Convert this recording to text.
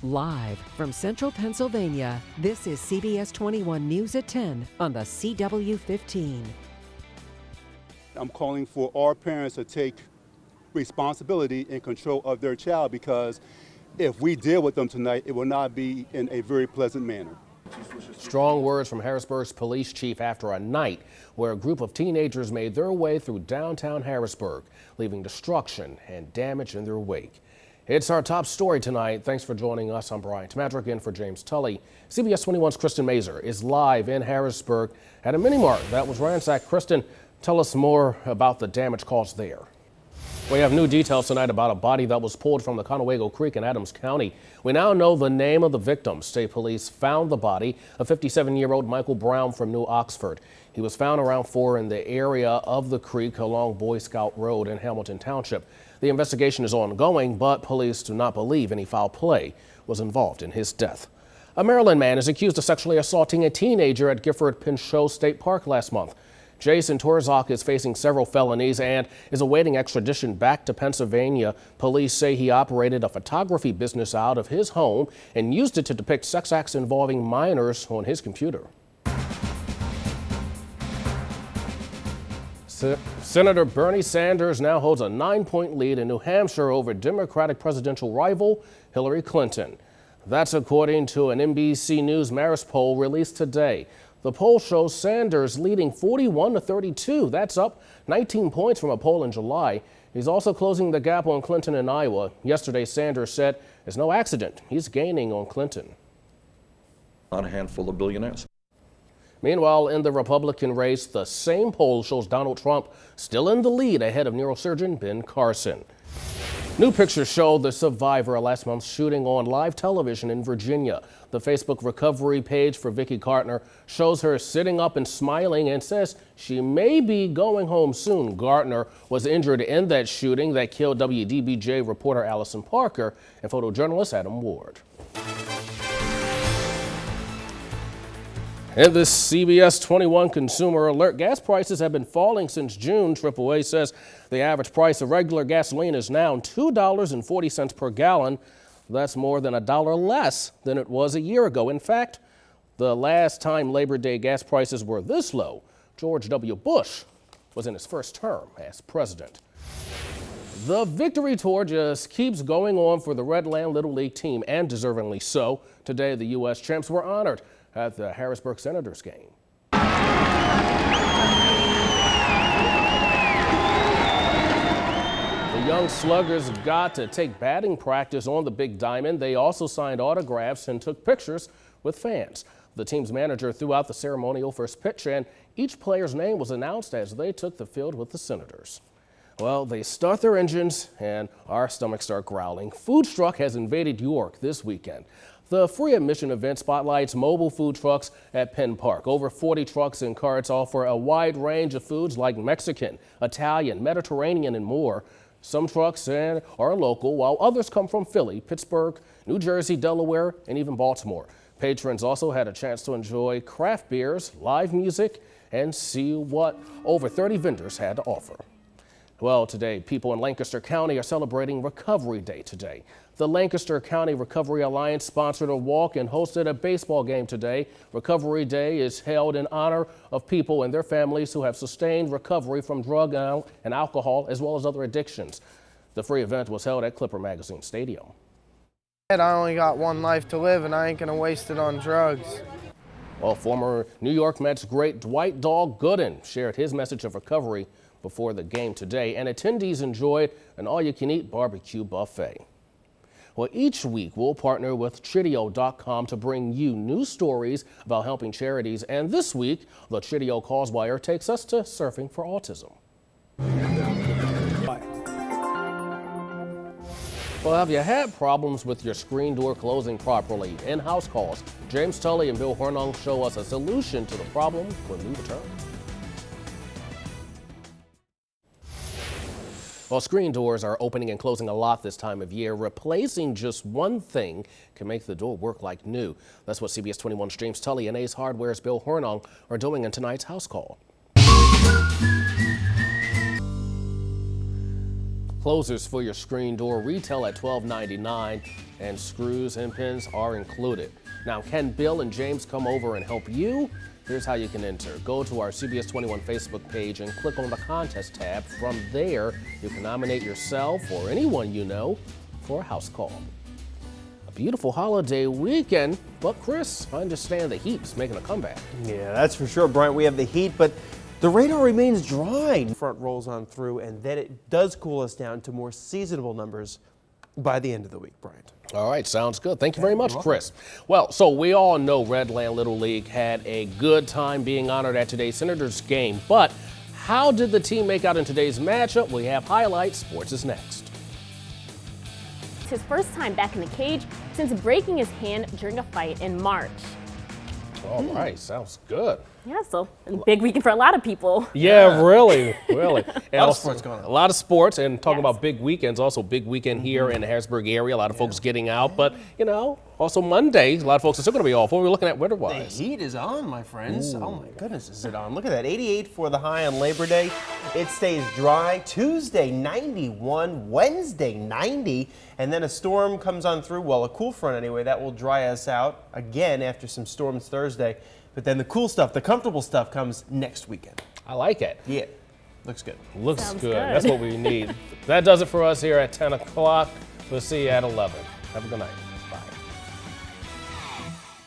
Live from Central Pennsylvania, this is CBS 21 News at 10 on the CW15. I'm calling for all parents to take responsibility and control of their child, because if we deal with them tonight, it will not be in a very pleasant manner. Strong words from Harrisburg's police chief after a night where a group of teenagers made their way through downtown Harrisburg, leaving destruction and damage in their wake. It's our top story tonight. Thanks for joining us. I'm Brian Tmadrick in for James Tully. CBS 21's Kristen Mazer is live in Harrisburg at a mini mart that was ransacked. Kristen, tell us more about the damage caused there. We have new details tonight about a body that was pulled from the Conewago Creek in Adams County. We now know the name of the victim. State police found the body, a 57-year-old Michael Brown from New Oxford. He was found around 4 in the area of the creek along Boy Scout Road in Hamilton Township. The investigation is ongoing, but police do not believe any foul play was involved in his death. A Maryland man is accused of sexually assaulting a teenager at Gifford-Pinchot State Park last month. Jason Torzak is facing several felonies and is awaiting extradition back to Pennsylvania. Police say he operated a photography business out of his home and used it to depict sex acts involving minors on his computer. Senator Bernie Sanders now holds a 9-point lead in New Hampshire over Democratic presidential rival Hillary Clinton. That's according to an NBC News Marist poll released today. The poll shows Sanders leading 41-32. That's up 19 points from a poll in July. He's also closing the gap on Clinton in Iowa. Yesterday, Sanders said it's no accident. He's gaining on Clinton. Not a handful of billionaires. Meanwhile, in the Republican race, the same poll shows Donald Trump still in the lead ahead of neurosurgeon Ben Carson. New pictures show the survivor of last month's shooting on live television in Virginia. The Facebook recovery page for Vicky Gartner shows her sitting up and smiling and says she may be going home soon. Gartner was injured in that shooting that killed WDBJ reporter Allison Parker and photojournalist Adam Ward. In this CBS 21 Consumer Alert, gas prices have been falling since June. AAA says the average price of regular gasoline is now $2.40 per gallon. That's more than $1 less than it was a year ago. In fact, the last time Labor Day gas prices were this low, George W. Bush was in his first term as president. The victory tour just keeps going on for the Redland Little League team, and deservingly so. Today, the U.S. champs were honored at the Harrisburg Senators game. The young sluggers got to take batting practice on the Big Diamond. They also signed autographs and took pictures with fans. The team's manager threw out the ceremonial first pitch, and each player's name was announced as they took the field with the Senators. Well, they start their engines and our stomachs start growling. FOODSTRUCK has invaded York this weekend. The free admission event spotlights mobile food trucks at Penn Park. Over 40 trucks and carts offer a wide range of foods like Mexican, Italian, Mediterranean, and more. Some trucks are local, while others come from Philly, Pittsburgh, New Jersey, Delaware, and even Baltimore. Patrons also had a chance to enjoy craft beers, live music, and see what over 30 vendors had to offer. Well, today, people in Lancaster County are celebrating Recovery Day today. The Lancaster County Recovery Alliance sponsored a walk and hosted a baseball game today. Recovery Day is held in honor of people and their families who have sustained recovery from drug and alcohol, as well as other addictions. The free event was held at Clipper Magazine Stadium. I only got one life to live, and I ain't gonna waste it on drugs. Well, former New York Mets great Dwight Dog Gooden shared his message of recovery before the game today, and attendees enjoyed an all-you-can-eat barbecue buffet. Well, each week we'll partner with Chitio.com to bring you news stories about helping charities, and this week the Chitio Causewire takes us to Surfing for Autism. Well, have you had problems with your screen door closing properly? In-house calls, James Tully and Bill Hornung show us a solution to the problem when we return. Well, screen doors are opening and closing a lot this time of year. Replacing just one thing can make the door work like new. That's what CBS 21's James Tully and Ace Hardware's Bill Hornung are doing in tonight's House Call. Closers for your screen door retail at $12.99, and screws and pins are included. Now, can Bill and James come over and help you? Here's how you can enter. Go to our CBS 21 Facebook page and click on the contest tab. From there, you can nominate yourself or anyone you know for a house call. A beautiful holiday weekend, but Chris, I understand the heat's making a comeback. Yeah, that's for sure, Bryant. We have the heat, but the radar remains dry. Front rolls on through, and then it does cool us down to more seasonable numbers by the end of the week, Bryant. All right, sounds good. Thank you very much, Chris. Well, so we all know Redland Little League had a good time being honored at today's Senators game, but how did the team make out in today's matchup? We have highlights. Sports is next. It's his first time back in the cage since breaking his hand during a fight in March. All right, sounds good. Yeah, so a big weekend for a lot of people. Yeah, really. And a lot of sports going on. A lot of sports, and talking Yes. about big weekends, also big weekend here in the Harrisburg area. A lot of folks getting out, but you know, also Monday, a lot of folks are still going to be off. What are we looking at The weather-wise? heat is on, my friends. Oh my goodness, is it on? Look at that, 88 for the high on Labor Day. It stays dry. Tuesday, 91. Wednesday, 90. And then a storm comes on through, well, a cool front anyway, that will dry us out again after some storms Thursday. But then the cool stuff, the comfortable stuff comes next weekend. I like it. Yeah, looks good. Looks Sounds good. good. That's what we need. That does it for us here at 10 o'clock. We'll see you at 11. Have a good night.